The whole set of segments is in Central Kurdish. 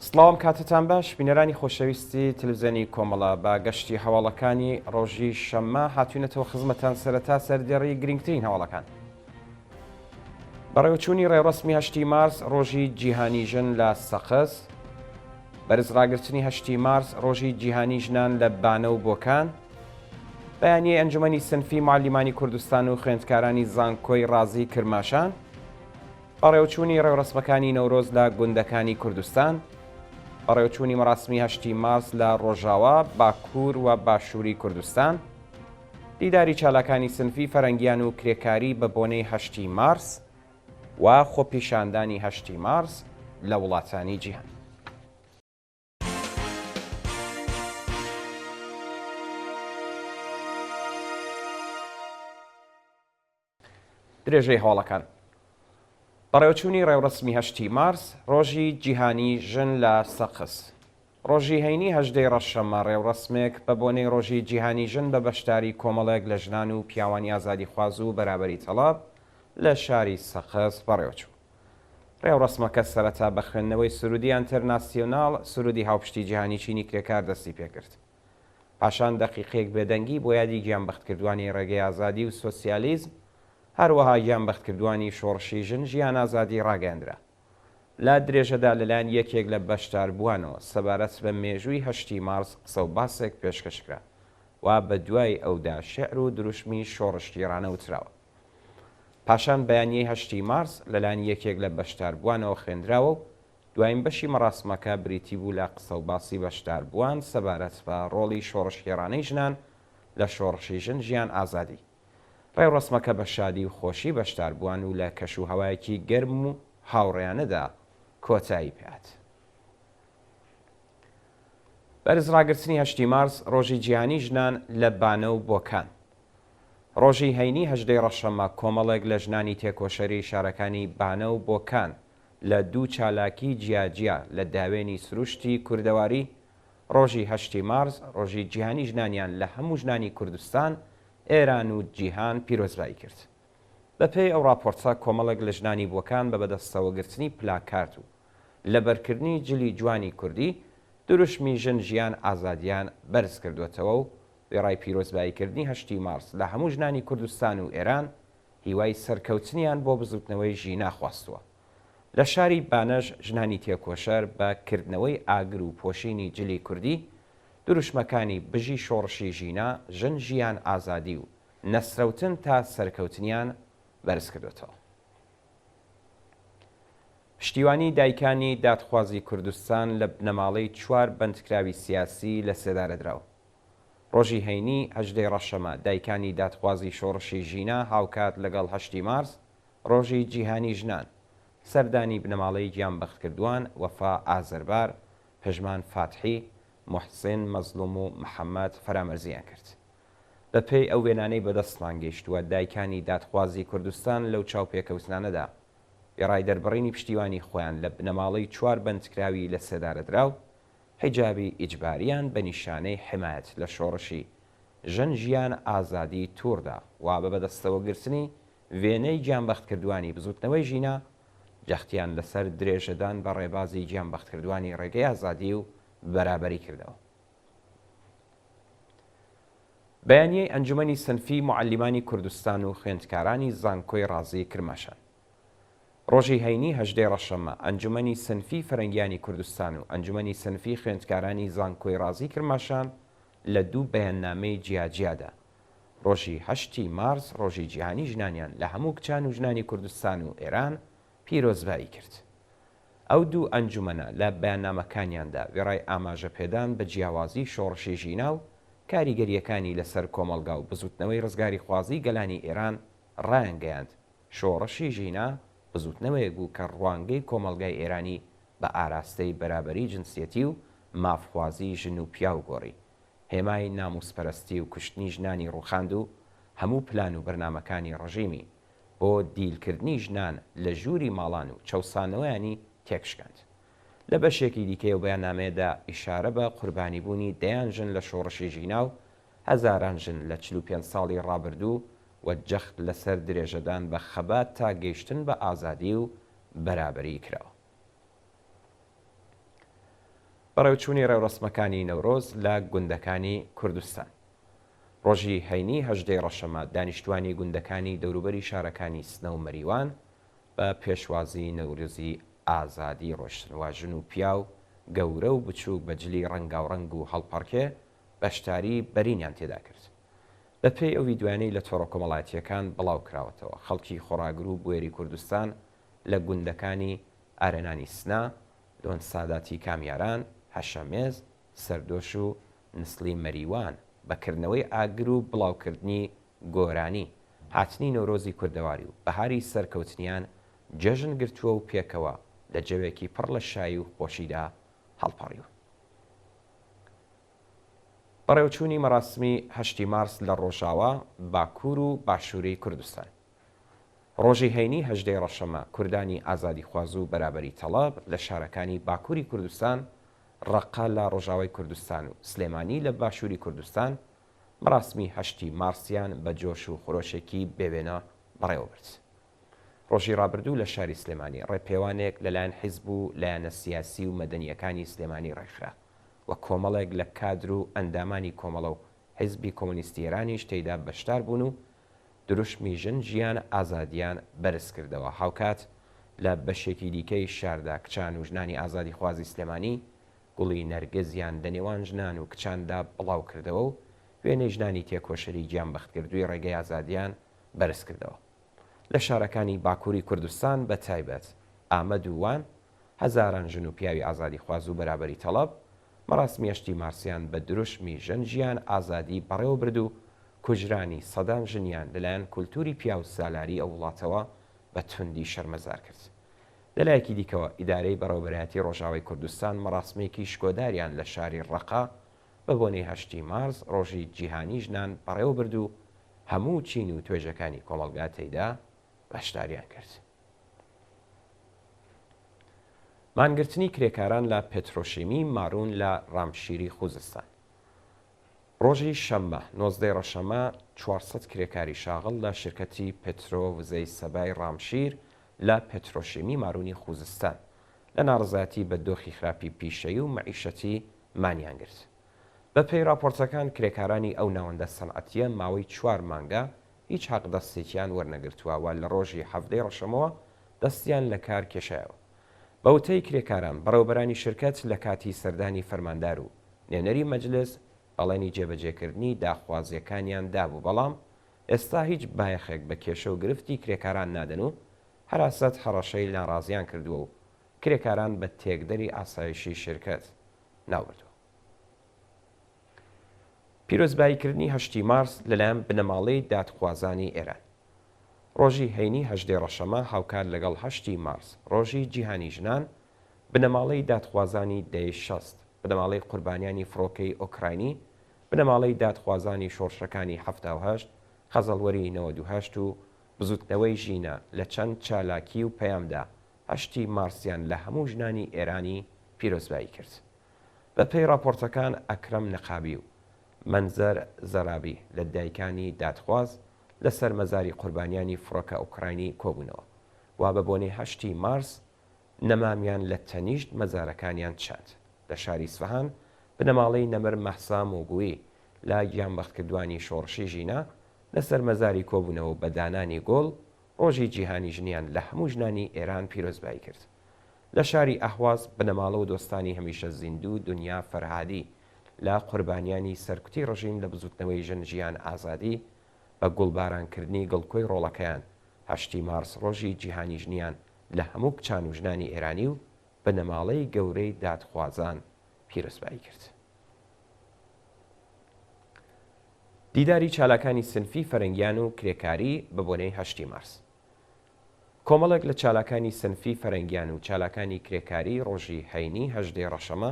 سڵاوم کاتتان باش بینەرانی خۆشەویستی تلڤیزیۆنی کۆمەڵە بە گەشتی هەواڵەکانی ڕۆژی شەممە هاتوونەتەوە خزمەتان سەرەتا سەردێڕی گرنگترین هەواڵەکان. بەڕێوەچوونی ڕێوڕسمی 8 مارس ڕۆژی جیهانی ژن لە سەقز، بەرزڕاگررتنی 8 مارس ڕۆژی جیهانی ژنان لە بانە و بۆکان، بەیانی ئەنجومەنی سنفی معلیمانی کوردستان و خوێندکارانی زانکۆی ڕازی کرماشان، بەڕێوەچوونی ڕێوڕسمەکانی نەورۆز لە گوندەکانی کوردستان، بەڕێوەچوونی مەراسمی 8 مارس لە ڕۆژاوا، باکوور و باشووری کوردستان، دیداری چالاکانی سنفی فەرەنگیان و کرێکاری بە بۆنەی 8 مارس و خۆپیشاندانی 8 مارس لە وڵاتانی جیهان. درێژەی هەواڵەکان. بەڕێوەچوونی ڕێوڕسمی 8 مارس ڕۆژی جیهانی ژن لە سەقز. ڕۆژی هەینی 18 ڕەشەممە ڕێوڕسمێک بە بۆنەی ڕۆژی جیهانی ژن بە بەشداری کۆمەڵێک لە ژنان و پیاوانی ئازادی خواز و بەرابەری تەڵاب لە شاری سەقز بەڕێوەچوو. ڕێوڕسمەکە سەرەتا بە خوێندنەوەی سرودی ئەنتەرناسیۆناڵ سرودی هاوپشتی جیهانی چینی کرێکار دەستی پێکرد. پاشان دەقیقەیەک بێدەنگی بۆ یادی گیانبەختکردوانی ڕێگەی ئازادی و سۆسیالیزم، هەروەها گیانبەختکردوانی شۆڕشی ژن ژیان ئازادی ڕاگەاندرا. لە درێژەدا لەلایەن یەکێک لە بەشداربووانەوە سەبارەت بە مێژووی 8 مارس قسە و باسێک پێشکەشکرا و بە دوای ئەودا شێعر و دروشمی شۆڕشتیرانە وتراوە. پاشان بەیانیەی 8 مارس لەلایەن یەکێک لە بەشداربووانەوە خوێندراوە و دوایین بەشی مەراسمەکە بریتی بوو لە قسە و باسی بەشداربووان سەبارەت بە ڕۆڵی شۆڕشتیرانەی ژنان لە شۆڕشی ژن ژیان ئازادی. ڕێوڕسمەکە بە شادی و خۆشی بەشداربووان و لە کەش و هەوایەکی گەرم و هاوڕێیانەدا کۆتایی پێات. بەرزڕاگررتنی 8 مارس ڕۆژی جیهانی ژنان لە بانە و بۆکان. ڕۆژی هەینی 18 ڕەشەممە کۆمەڵێک لە ژنانی تێکۆشەری شارەکانی بانە و بۆکان لە دوو چالاکی جیاجیا لە داوێنی سروشتی کوردەواری ڕۆژی 8 مارس ڕۆژی جیهانی ژنانیان لە هەموو ژنانی کوردستان، ئێران و جیهان پیرۆزبایی کرد. بەپێی ئەو راپۆرتە کۆمەڵێک لە ژنانی بۆکان بە بەدەستەوەگرتنی پلاکارت و لەبەرکردنی جلی جوانی کوردی دروشمی ژن ژیان ئازادیان بەرز کردوێتەوە و وێڕای پیرۆزباییکردنی 8 مارس لە هەموو ژنانی کوردستان و ئێران هیوای سەرکەوتنیان بۆ بزوتنەوەی ژینا خواستووە. لە شاری بانەژ ژنانی تێکۆشەر بە کردنەوەی ئاگر و پۆشینی جلی کوردی دروشمەکانی بژی شۆڕشی ژینا ژن ژیان ئازادی و نەسرەوتن تا سەرکەوتنیان بەرز کردوێتەوە. پشتیوانی دایکانی دادخوازی کوردستان لە بنەماڵەی 4 بەندکراوی سیاسی لە سێدارەدراوە. ڕۆژی هەینی 18 ڕەشەممە دایکانی دادخوازی شۆڕشی ژینا هاوکات لەگەڵ 8 مارس ڕۆژی جیهانی ژنان سەردانی بنەماڵەی گیانبەختکردووان وەفا ئازەربار، پژمان فاتحی، محسین مەزلوم و محەممەد فەرامەرزیان کرد. بەپێی ئەو وێنانەی بەدەستمان گەیشتووە دایکانی دادخوازی کوردستان لەو چاوپێکەوتنانەدا ێڕای دەربڕینی پشتیوانی خۆیان لە بنەماڵەی 4 بەندکراوی لە سێدارەدراو حیجابی ئیجباریان بە نیشانەی حمایەت لە شۆڕشی ژن ژیان ئازادی تووردا و بە بەدەستەوەگرتنی وێنەی گیانبەختکردوانی بزوتنەوەی ژینا جەختیان لەسەر درێژەدان بە ڕێبازی گیانبەختکردوانی ڕێگەی ئازادی و بەرابەری کردەوە. بەیانیەی ئەنجومەنی سنفی معلیمانی کوردستان و خوێندکارانی زانکۆی ڕازی کرماشان. ڕۆژی هەینی 18 ڕەشەممە ئەنجومەنی سنفی فەرەنگیانی کوردستان و ئەنجومەنی سنفی خوێندکارانی زانکۆی ڕازی کرماشان لە دوو بەیاننامەی جیاجیادا ڕۆژی 8 مارس ڕۆژی جیهانی ژنانیان لە هەموو کچان و ژنانی کوردستان و ئێران پیرۆزبایی کرد. ئەو دوو ئەنجومەنە لە بەیاننامەکانیاندا وێڕای ئاماژە پێدان بە جیاوازی شۆڕشی ژینا و کاریگەریەکانی لەسەر کۆمەلگا و بزوتنەوەی ڕزگاری خوازی گەلانی ئێران ڕایانگەیاند شۆڕشی ژینا بزوتنەوەیەک بوو کە ڕوانگەی کۆمەلگای ئێرانی بە ئاراستەی بەرابەری جنسیەتی و مافخوازی ژن و پیا و گۆڕی، هێمای ناموسپەرستی و کوشتنی ژنانی ڕووخاند و هەموو پلان و بەرنامەکانی ڕژیمی بۆ دیلکردنی ژنان لە ژووری ماڵان و چەوسانەوەیانی تێکشکاند. لە بەشێکی دیکەی و بەیاننامەیەدا ئیشارە بە قوربانیبوونی دەیان ژن لە شۆڕشی ژینا و هەزاران ژن لە 45 ساڵی ڕابردوو و جەخت لەسەر درێژەدان بە خەبات تا گەیشتن بە ئازادی و بەرابەری کراوە. بەڕێوچوونی ڕێوڕسمەکانی نەورۆز لە گوندەکانی کوردستان. ڕۆژی هەینی هەژدەی ڕەشەمە دانیشتوانی گوندەکانی دەوروبەری شارەکانی سنە و مەریوان بە پێشوازی نەورۆزی ئازادی ڕۆشتنواژن و پیاو گەورە و بچووک بەجلی ڕەنگاوڕەنگ و هەڵپەڕکێ بەشداری بەرینیان تێدا کرد. بەپێی ئەو ڤیدیوانەی لە تۆڕە کۆمەڵایەتیەکان بڵاو کراوەتەوە، خەڵکی خۆراگر و بوێری کوردستان لە گوندەکانی ئارێنانی سنا، لۆن ساداتی کامیاران، هەشەمێز، سەردۆش و نسلی مەریوان بەکردنەوەی ئاگر و بڵاوکردنی گۆرانی هاتنی نۆرۆزی کوردەواری و بەهاری سەرکەوتنیان جەژن گرتووە و پێکەوە لە جەوێکی پڕ لە شایی و خۆشیدا هەڵپەڕیوە. بەڕێوچوونی مەراسمی 8 مارس لە ڕۆژاوە، باکوور و باشووری کوردستان. ڕۆژی هەینی هەژدەی ڕەشەمە کوردانی ئازادی خواز و بەرابەری تەڵەب لە شارەکانی باکووری کوردستان، ڕەقا لە ڕۆژاوای کوردستان و سلێمانی لە باشووری کوردستان مەراسمی 8 مارسیان بە جۆش و خۆشێکی بێوێنە بەڕێوەبرد. ڕۆژی ڕابردوو لە شاری سلێمانی ڕێپێوانێک لەلایەن حیزب و لایەنە سیاسی و مەدەنیەکانی سلێمانی ڕێکخرا و کۆمەڵێک لە کادر و ئەندامانی کۆمەڵە و حیزبی کۆمۆنیستی ئێرانیش تێیدا بەشدار بوون و دروشمی ژن ژیان ئازادیان بەرز کردەوە. هاوکات لە بەشێکی دیکەی شاردا کچان و ژنانی ئازادی خوازی سلێمانی گوڵی نەرگەزیان لە نێوان ژنان و کچاندا بڵاو کردەوە و وێنەی ژنانی تێکۆشەری گیان بەختکردووی ڕێگەی ئازادیان بەرز کردەوە. لە شارەکانی باکووری کوردستان بە تایبەت ئامەد و وان هەزاران ژن و پیاوی ئازادی خواز و بەرابەری تەڵەب مەراسمی 8 مارسیان بە دروشمی ژن ژیان ئازادی بەڕێوە برد و کوژرانی سەدان ژنیان لەلایەن کولتوری پیا و سالاری ئەو وڵاتەوە بە توندی شەرمەزار کرد. لەلایەکی دیکەوە ئیدارەی بەڕێوەبەرایەتی ڕۆژاوای کوردستان مەراسمێکی شکۆداریان لە شاری ڕەقا بە بۆنەی 8 مارس ڕۆژی جیهانی ژنان بەڕێوە برد و هەموو چین و توێژەکانی کۆمەلگا تێیدا بەشداریان کرد. مانگرتنی کرێکاران لە پێترۆشیمی ماڕون لە ڕامشیری خوزستان. ڕۆژی شەممە 19 ڕەشەمە 400 کرێکاری شاغڵ لە شرکەتی پێترۆ وزەی سەبای ڕامشیر لە پێترۆشیمی ماڕوونی خوزستان لە ناڕزاتی بە دۆخی خراپی پیشەیی و مەعیشەتی مانیان گرت. بە پێی راپۆرتەکان کرێکارانی ئەو ناوەندە سەنعەتیە ماوەی 4 مانگە هیچ حەقدەستێکیان وەرنەگرتووە لە ڕۆژی 7 ڕەشەمەوە دەستیان لە کار کێشایەوە. بەوتەی کرێکاران بەڕێوەبەرانی شرکەت لە کاتی سەردانی فەرماندار و نێنەری مەجلس بەڵێنی جێبەجێکردنی داخوازیەکانیان دابوو، بەڵام ئێستا هیچ بایەخێک بە کێشە و گرفتی کرێکاران نادەن و هەراست هەڕەشەی ناڕازیان کردووە و کرێکاران بە تێکدەری ئاسایشی شرکەت ناوبردووە. پیرۆزباییکردنی 8 مارس لەلایەن بنەماڵەی دادخوازانی ئێران. ڕۆژی هەینی 8 ڕەشەمە هاوکار لەگەڵ 8 مارس ڕۆژی جیهانی ژنان بنەماڵەی دادخوازانی دەی 60 بنەماڵەی قوربانیانی فڕۆکەی ئۆکراینی، بنەماڵەی دادخوازانی شۆڕشەکانی 78 خەزەڵوەری 98 و بزوتنەوەی ژینە لە چەند چالاکی و پەیامدا 8 مارسیان لە هەموو ژنانی ئێرانی پیرۆزبایی کرد. بە پێی راپۆرتەکان ئەکرەم نەقابی و منزەر زەرابی لە دایکانی دادخواز لەسەر مەزاری قوربانیانی فڕۆکە ئۆکراینی کۆبوونەوە و بە بۆنەی 8 مارس نەمامیان لە تەنیشت مەزارەکانیان چاند. لە شاری سفەهان بنەماڵەی نەمر مەحسا موگوی لە گیانبەختکردوانی شۆڕشی ژینە لەسەر مەزاری کۆبوونەوە بە دانانی گۆڵ ڕۆژی جیهانی ژنیان لە هەموو ژنانی ئێران پیرۆزبایی کرد. لە شاری ئەهواز بنەماڵە و دۆستانی هەمیشە زیندوو دنیا فەرهادی لە قوربانیانی سەرکوتی ڕژیم لە بزوتنەوەی ژن ژیان ئازادی بە گوڵبارانکردنی گڵکۆی ڕۆڵەکەیان 8 مارس ڕۆژی جیهانی ژنیان لە هەموو کچان و ژنانی ئێرانی و بنەماڵەی گەورەی دادخوازان پیرۆزبایی کرد. دیداری چالاکانی سنفی فەرەنگیان و کرێکاری بە بۆنەی 8 مارس. کۆمەڵێک لە چالاکانی سنفی فەرەنگیان و چالاکانی کرێکاری ڕۆژی هەینی 8 ڕەشەمە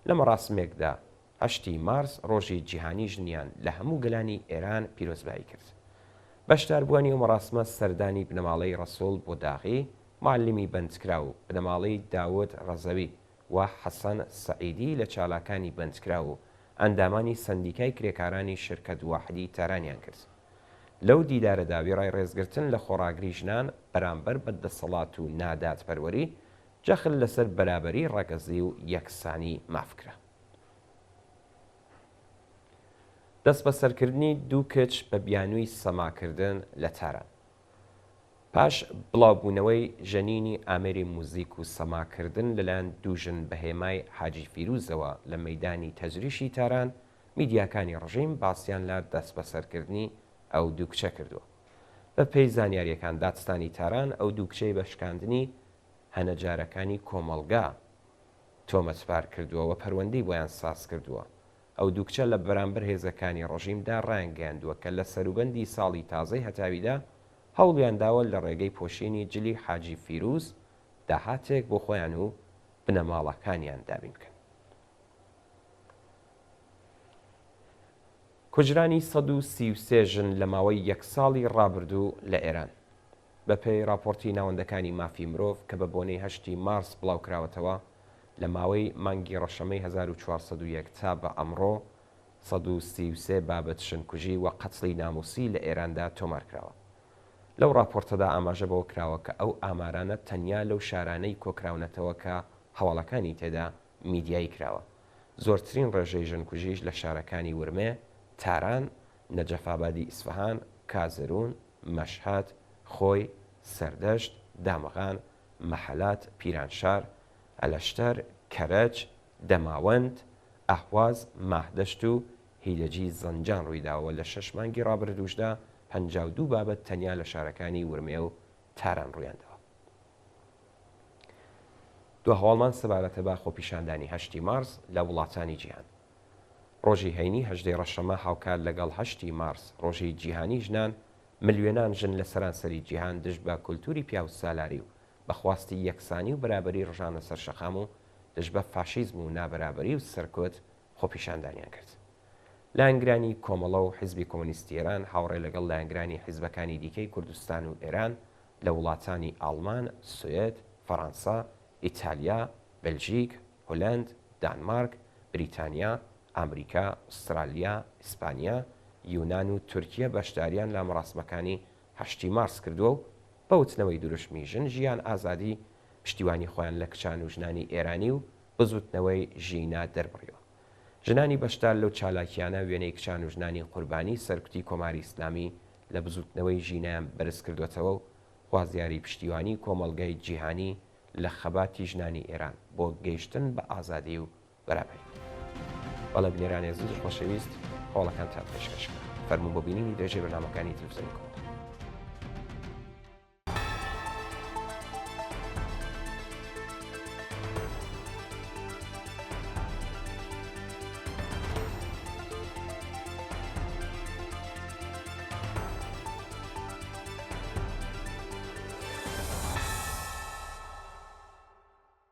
لە مەراسمێکدا 8 مارس ڕۆژی جیهانی ژنیان لە هەموو گەلانی ئێران پیرۆزبایی کرد. بەشداربووانی و مەراسمە سەردانی بنەماڵەی ڕەسوڵ بۆ داغی، معلمی بەندکرا و بنەماڵەی داوود ڕەزەوی و حەسەن سەعیدی لە چالاکانی بەندکرا و ئەندامانی سەندیکای کرێکارانی شرکەت واحدی تارانیان کرد. لەو دیدارە داوی ڕای ڕێزگرتن لە خۆڕاگری ژنان بەرامبەر بەدەسەڵات و نادات پەروەری جەخل لەسەر بەرابەری ڕەگەزی و یەکسانی مافکرا. دەست بەسەرکردنی دوو کچ بە بیانووی سەماکردن لە تاران. پاش بڵاوبوونەوەی ژەنینی ئامێری موزیک و سەماکردن لەلایەن دووژن بە هێمای حاجی فیروزەوە لە مەیدانی تەجریشی تاران، میدیاکانی ڕژیم باسییان لە دەست بەسەرکردنی ئەو دوو کچە کردووە. بە پێی زانیاریەکان دادستانی تاران ئەو دوو کچەی بەشکاندنی هەنەجارەکانی کۆمەڵگا تۆمەتبار کردووە و پەروەندەی بۆیان ساز کردووە. ئەو دوو کچە لە بەرامبەر هێزەکانی ڕژیمدا ڕایانگەیاندووە کە لە سەروبەندی ساڵی تازەی هەتاویدا هەوڵیان داوە لە ڕێگەی پۆشینی جلی حاجی فیروز داهاتێک بۆ خۆیان و بنەماڵەکانیان دابین بکەن. کوژرانی 133 ژن لە ماوەی یەک ساڵی ڕابردوو لە ئێران. بەپێی راپۆرتی ناوەندەکانی مافی مرۆڤ کە بە بۆنەی 8 مارس بڵاوکراوەتەوە، لە ماوەی مانگی ڕەشەمەی 1401 تا بە ئەمڕۆ 133 بابەت شنکوژی و قەچڵی ناموسی لە ئێراندا تۆمارکراوە. لەو راپۆرتەدا ئاماژە بەوە کراوە کە ئەو ئامارانە تەنیا لەو شارانەی کۆکراونەتەوە کە هەواڵەکانی تێدا میدیایی کراوە. زۆرترین ڕێژەی ژنکوژیش لە شارەکانی ورمێ، تاران، نەجەفابادی ئیسفەهان، کازرون، مەشهاد، خۆی، سەردەشت، دامەغان، مەحەلات، پیرانشار، ئەلەشتەر، کەرەج، دەماوەند، ئەحواز، ماهدەشت و هیلەجی زەنجان ڕوویداوە. لە 6 مانگی ڕابردووشدا 52 بابەت تەنیا لە شارەکانی ورمێ و تاران ڕوویاندەوە. دو هەواڵمان سەبارەتە بە خۆپیشاندانی 8 مارس لە وڵاتانی جیهان. ڕۆژی هەینی 18 ڕەشەمە هاوکار لەگەڵ 8 مارس ڕۆژی جیهانی ژنان، ملیۆنان ژن لە سەرانسەری جیهان دژ بە کولتوری پیا و سالاری و بەخواستی یەکسانی و بەرابەری ڕژانە سەرشەخام و دژ بە فاشیزم و نابەرابەری و سەرکوت خۆپیشاندانیان کرد. لایەنگرانی کۆمەڵە و حیزبی کۆمۆنیستی ئێران هاوڕێ لەگەڵ لایەنگرانی حیزبەکانی دیکەی کوردستان و ئێران لە وڵاتانی ئاڵمان، سوێد، فەڕەنسا، ئیتالیا، بەلژیک، هۆلەند، دانمارک، بریتانیا، ئەمریکا، ئوسترالیا، ئیسپانیا، یونان و تورکیە بەشداریان لە مەراسمەکانی 8 مارس کردووە و بەوتنەوەی دروشمی ژن ژیان ئازادی پشتیوانی خۆیان لە کچان و ژنانی ئێرانی و بزوتنەوەی ژینا دەربڕیەوە. ژنانی بەشدار لەو چالاکیانە وێنەی کچان و ژنانی قوربانی سەرکوتی کۆماری ئیسلامی لە بزوتنەوەی ژینیان بەرز کردوێتەوە و خوازیاری پشتیوانی کۆمەڵگەی جیهانی لە خەباتی ژنانی ئێران بۆ گەیشتن بە ئازادی و بەرابەری. بەڵام بنێرانی زیز خۆشەویست هەوڵەکان تا پێشکەشکە. فەرموو بۆ بینینی درێژەی بەرنامەکانی تلڤیزیۆنی